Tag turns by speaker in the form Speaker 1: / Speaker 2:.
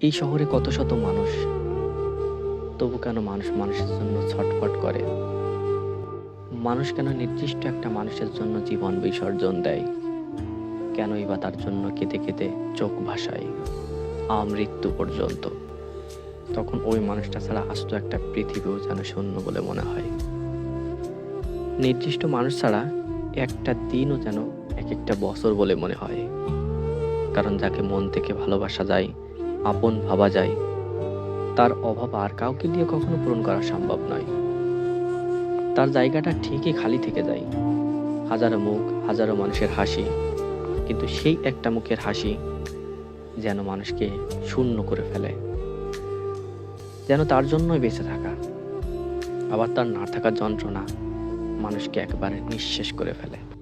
Speaker 1: এই শহরে কত শত মানুষ, তবু কেন মানুষ মানুষের জন্য ছটফট করে? মানুষ কেন নির্দিষ্ট একটা মানুষের জন্য জীবন বিসর্জন দেয়? কেনই বা তার জন্য কেঁদে কেঁদে চোখ ভাসায় আমৃত্যু পর্যন্ত? তখন ওই মানুষটা ছাড়া আস্ত একটা পৃথিবীও যেন শূন্য বলে মনে হয়। নির্দিষ্ট মানুষ ছাড়া একটা দিনও যেন এক একটা বছর বলে মনে হয়। কারণ যাকে মন থেকে ভালোবাসা যায়, আপন ভাবা যায়, তার অভাব আর কাউকে দিয়ে কখনো পূরণ করা সম্ভব নয়। তার জায়গাটা ঠিকই খালি থেকে যায়। হাজারো মুখ, হাজারো মানুষের হাসি, কিন্তু সেই একটা মুখের হাসি যেন মানুষকে শূন্য করে ফেলে। যেন তার জন্যই বেঁচে থাকা, আবার তার না থাকার যন্ত্রণা মানুষকে একবারে নিঃশেষ করে ফেলে।